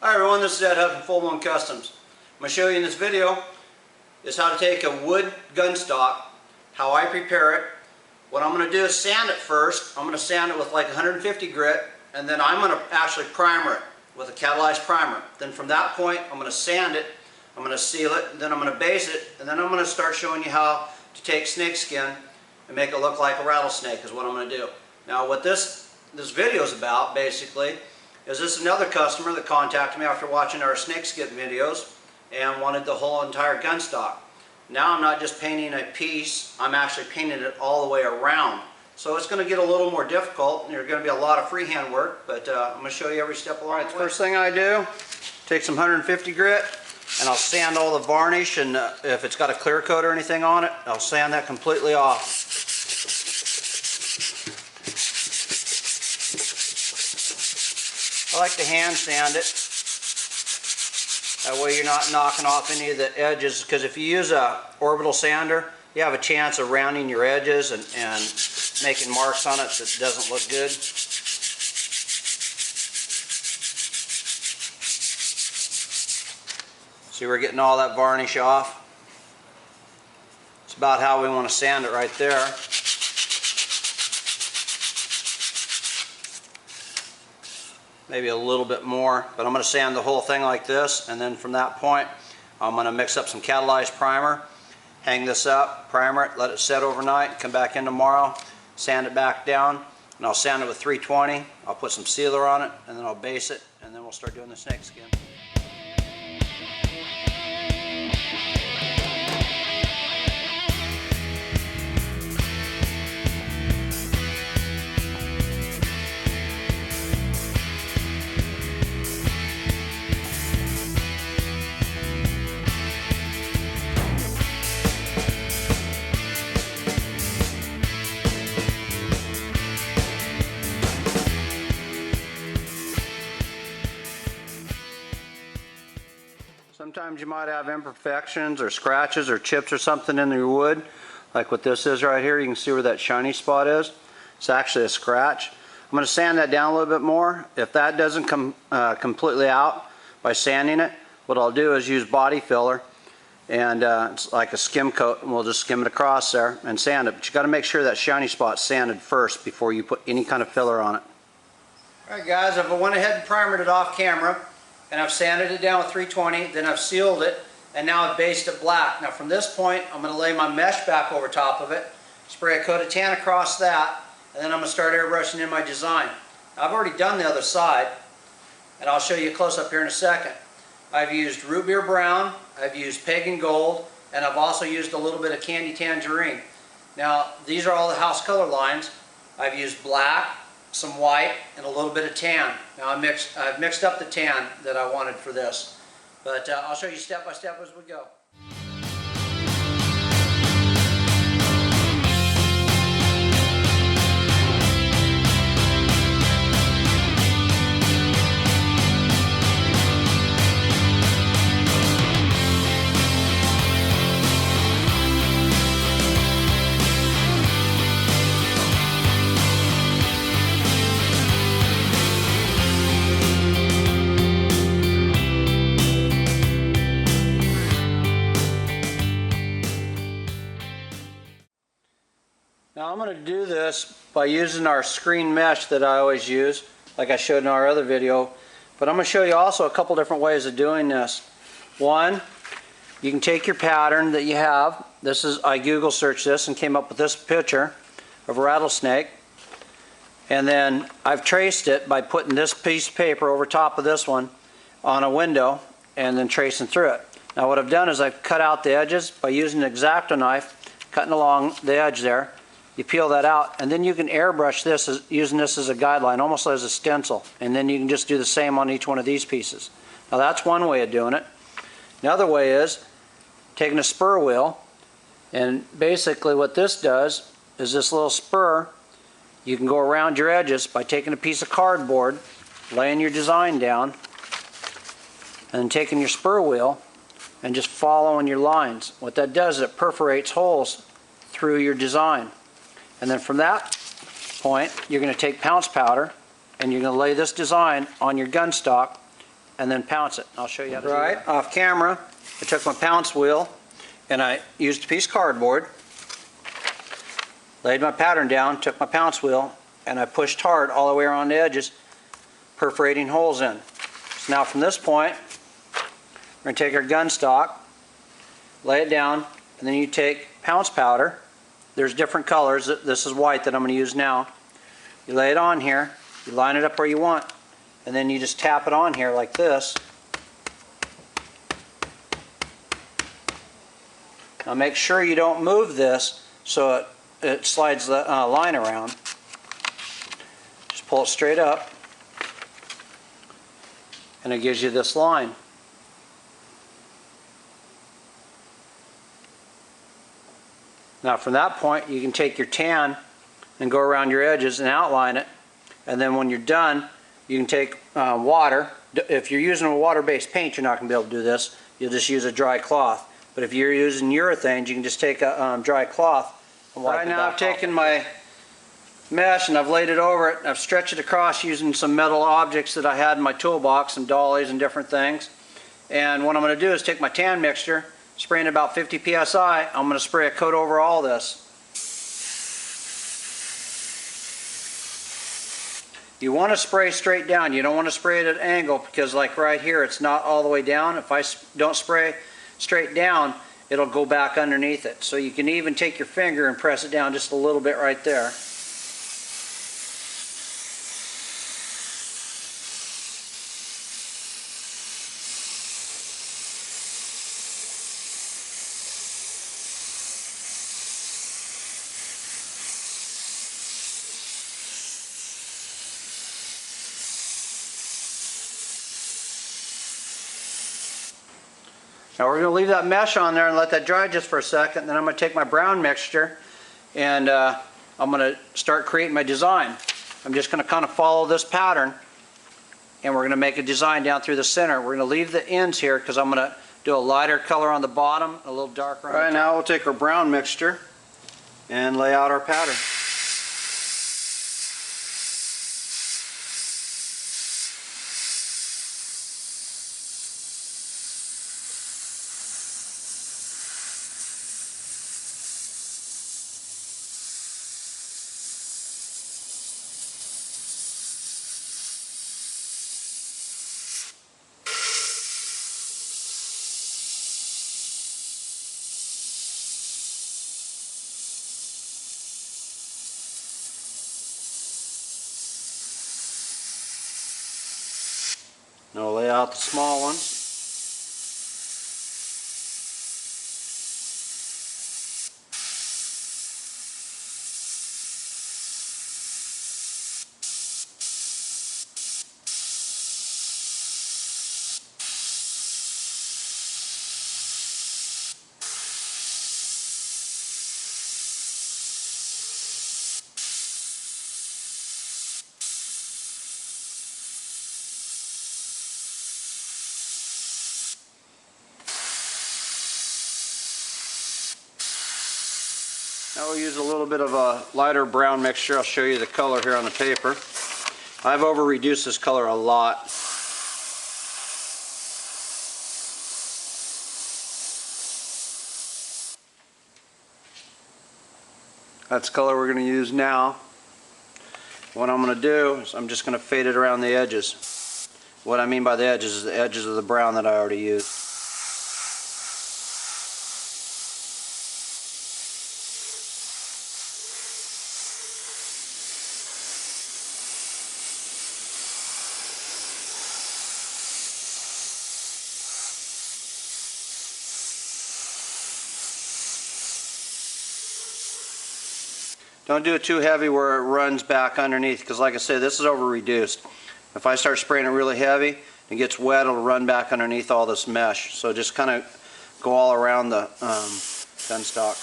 Hi everyone, this is Ed Huff from Full Blown Customs. I'm going to show you in this video is how to take a wood gun stock, how I prepare it. What I'm going to do is sand it first. I'm going to sand it with like 150 grit, and then I'm going to actually primer it with a catalyzed primer. Then from that point I'm going to sand it, I'm going to seal it, then I'm going to base it, and then I'm going to start showing you how to take snake skin and make it look like a rattlesnake is what I'm going to do. Now what this video is about basically is this is another customer that contacted me after watching our snake skin videos and wanted the whole entire gun stock. Now I'm not just painting a piece, I'm actually painting it all the way around. So it's going to get a little more difficult, and there's going to be a lot of freehand work, but I'm going to show you every step along the way. First thing I do, take some 150 grit and I'll sand all the varnish, and if it's got a clear coat or anything on it, I'll sand that completely off. I like to hand sand it. That way you're not knocking off any of the edges, because if you use a orbital sander, you have a chance of rounding your edges and making marks on it that doesn't look good. See, we're getting all that varnish off. It's about how we want to sand it right there. Maybe a little bit more, but I'm going to sand the whole thing like this, and then from that point I'm going to mix up some catalyzed primer, hang this up, primer it, let it set overnight, come back in tomorrow, sand it back down, and I'll sand it with 320. I'll put some sealer on it, and then I'll base it, and then we'll start doing the snake skin. Sometimes you might have imperfections or scratches or chips or something in your wood, like what this is right here. You can see where that shiny spot is. It's actually a scratch. I'm going to sand that down a little bit more. If that doesn't come completely out by sanding it, what I'll do is use body filler, and it's like a skim coat, and we'll just skim it across there and sand it. But you got to make sure that shiny spot's sanded first before you put any kind of filler on it. Alright guys, I've went ahead and primered it off camera, and I've sanded it down with 320, then I've sealed it, and now I've based it black. Now from this point, I'm going to lay my mesh back over top of it, spray a coat of tan across that, and then I'm going to start airbrushing in my design. Now, I've already done the other side, and I'll show you a close-up here in a second. I've used root beer brown, I've used pagan gold, and I've also used a little bit of candy tangerine. Now these are all the House Color lines. I've used black, some white, and a little bit of tan. Now I've mixed up the tan that I wanted for this, but I'll show you step by step as we go. Now I'm going to do this by using our screen mesh that I always use, like I showed in our other video. But I'm going to show you also a couple different ways of doing this. One, you can take your pattern that you have. This is, I Google searched this and came up with this picture of a rattlesnake. And then I've traced it by putting this piece of paper over top of this one on a window and then tracing through it. Now what I've done is I've cut out the edges by using an X-Acto knife, cutting along the edge there. You peel that out, and then you can airbrush this using this as a guideline, almost as a stencil, and then you can just do the same on each one of these pieces. Now that's one way of doing it. Another way is taking a spur wheel, and basically what this does is this little spur, you can go around your edges by taking a piece of cardboard, laying your design down, and taking your spur wheel and just following your lines. What that does is it perforates holes through your design. And then from that point, you're going to take pounce powder and you're going to lay this design on your gun stock and then pounce it. I'll show you how to do that. Right, off camera, I took my pounce wheel and I used a piece of cardboard, laid my pattern down, took my pounce wheel, and I pushed hard all the way around the edges, perforating holes in. So now from this point, we're going to take our gun stock, lay it down, and then you take pounce powder. There's different colors. This is white that I'm going to use now. You lay it on here, you line it up where you want, and then you just tap it on here like this. Now make sure you don't move this so it slides the line around. Just pull it straight up and it gives you this line. Now from that point you can take your tan and go around your edges and outline it, and then when you're done you can take water. If you're using a water-based paint you're not going to be able to do this. You'll just use a dry cloth. But if you're using urethanes, you can just take a dry cloth and wipe it. Right now I've taken my mesh and I've laid it over it. I've stretched it across using some metal objects that I had in my toolbox, some dollies and different things. And what I'm going to do is take my tan mixture, spraying about 50 psi. I'm going to spray a coat over all this. You want to spray straight down. You don't want to spray it at an angle, because like right here it's not all the way down. If I don't spray straight down, it'll go back underneath it. So you can even take your finger and press it down just a little bit right there. Now we're going to leave that mesh on there and let that dry just for a second. Then I'm going to take my brown mixture and I'm going to start creating my design. I'm just going to kind of follow this pattern and we're going to make a design down through the center. We're going to leave the ends here because I'm going to do a lighter color on the bottom, a little darker on the top. All right, now we'll take our brown mixture and lay out our pattern. Now we'll lay out the small ones. Now we'll use a little bit of a lighter brown mixture. I'll show you the color here on the paper. I've over-reduced this color a lot. That's the color we're going to use now. What I'm going to do is I'm just going to fade it around the edges. What I mean by the edges is the edges of the brown that I already used. Don't do it too heavy where it runs back underneath, because like I said, this is over reduced. If I start spraying it really heavy, it gets wet, it'll run back underneath all this mesh. So just kind of go all around the gun stock.